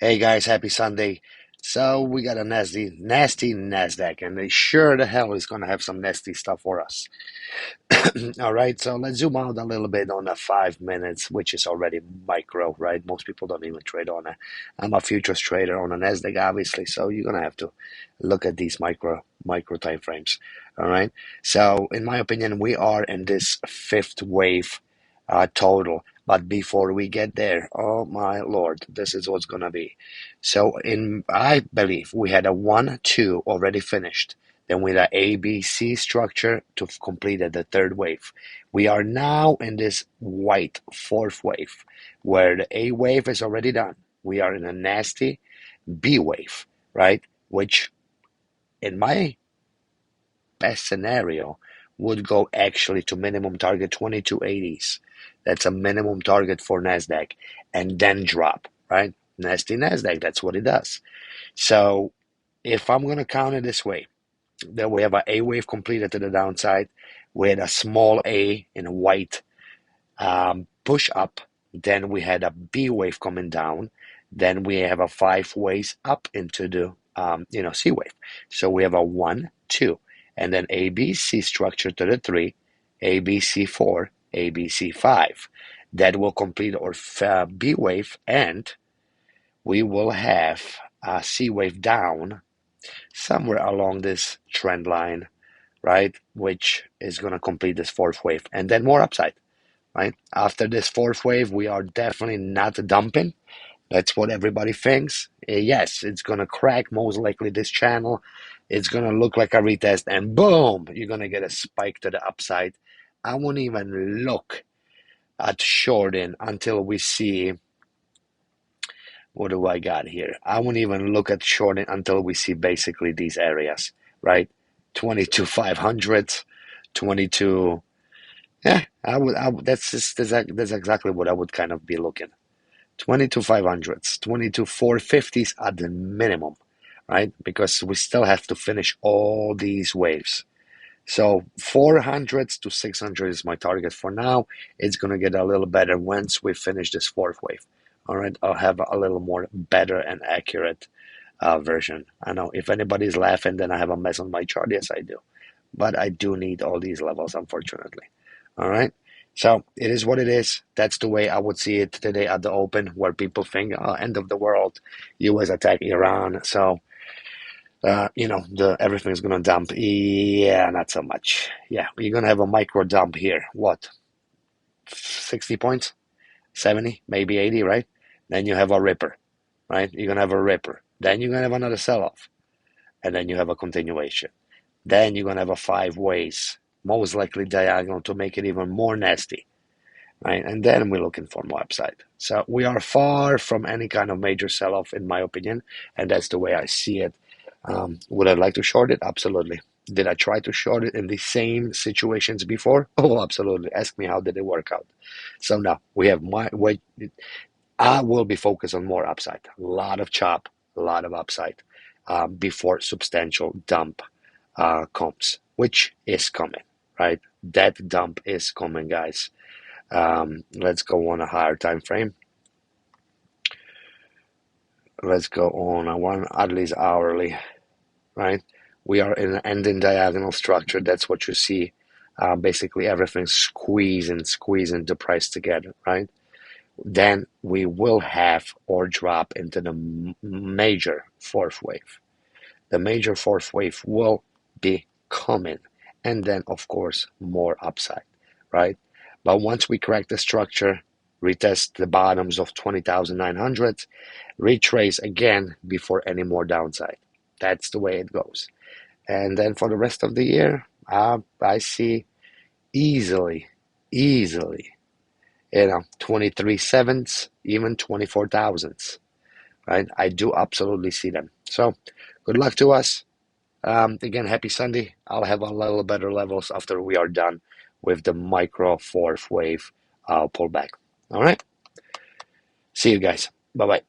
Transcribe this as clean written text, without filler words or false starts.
Hey guys, happy Sunday. So we got a nasty Nasdaq, and they sure the hell is gonna have some nasty stuff for us. All right, so let's zoom out a little bit on the 5 minutes, which is already micro, right? Most people don't even trade on it. I'm a futures trader on a Nasdaq, obviously, so you're gonna have to look at these micro time frames. All right. So in my opinion, we are in this fifth wave total. But before we get there, oh my Lord, this is what's gonna be. So I believe we had a 1, 2 already finished. Then with a ABC structure to complete the third wave. We are now in this white fourth wave, where the A wave is already done. We are in a nasty B wave, right? Which, in my best scenario, would go actually to minimum target 2280s. That's a minimum target for NASDAQ, and then drop, right? Nasty NASDAQ, that's what it does. So if I'm going to count it this way, then we have an A wave completed to the downside. We had a small A in white push up. Then we had a B wave coming down. Then we have a 5 ways up into the C wave. So we have a 1, 2, and then ABC structure to the 3, ABC 4, ABC 5. That will complete our B wave, and we will have a C wave down somewhere along this trend line, right? Which is going to complete this fourth wave, and then more upside, right? After this fourth wave, we are definitely not dumping. That's what everybody thinks. Yes, it's going to crack most likely this channel. It's going to look like a retest, and boom, you're going to get a spike to the upside. I won't even look at shorting until we see, what do I got here? I won't even look at shorting until we see basically these areas, right? 22,500, 22. Yeah, that's exactly what I would kind of be looking. 22,500s, 22,450s at the minimum, right? Because we still have to finish all these waves. So 400s to 600 is my target for now. It's going to get a little better once we finish this fourth wave. All right, I'll have a little more better and accurate version. I know if anybody's laughing, then I have a mess on my chart. Yes, I do. But I do need all these levels, unfortunately. All right. So it is what it is. That's the way I would see it today at the open, where people think, oh, end of the world, US attack Iran. So the everything's gonna dump. Yeah, not so much. Yeah, you're gonna have a micro dump here. What, 60 points, 70, maybe 80, right? Then you have a ripper, right? You're gonna have a ripper. Then you're gonna have another sell-off, and then you have a continuation. Then you're gonna have a 5 ways, most likely diagonal, to make it even more nasty, right? And then we're looking for more upside. So we are far from any kind of major sell-off, in my opinion, and that's the way I see it. Would I like to short it? Absolutely. Did I try to short it in the same situations before? Oh, absolutely. Ask me how did it work out. So now we have my way. I will be focused on more upside. A lot of chop, a lot of upside before substantial dump comes, which is coming, right? That dump is coming, guys. Let's go on a higher time frame. Let's go on a one, at least hourly, right? We are in an ending diagonal structure. That's what you see. Basically, everything squeezing the price together, right? Then we will have or drop into the major fourth wave. The major fourth wave will be coming, and then, of course, more upside, right? But once we crack the structure, retest the bottoms of 20,900, retrace again before any more downside. That's the way it goes. And then for the rest of the year, I see easily, 23 sevens, even 24 thousands, right? I do absolutely see them. So good luck to us. Again, happy Sunday. I'll have a little better levels after we are done with the micro fourth wave pullback. All right. See you guys. Bye bye.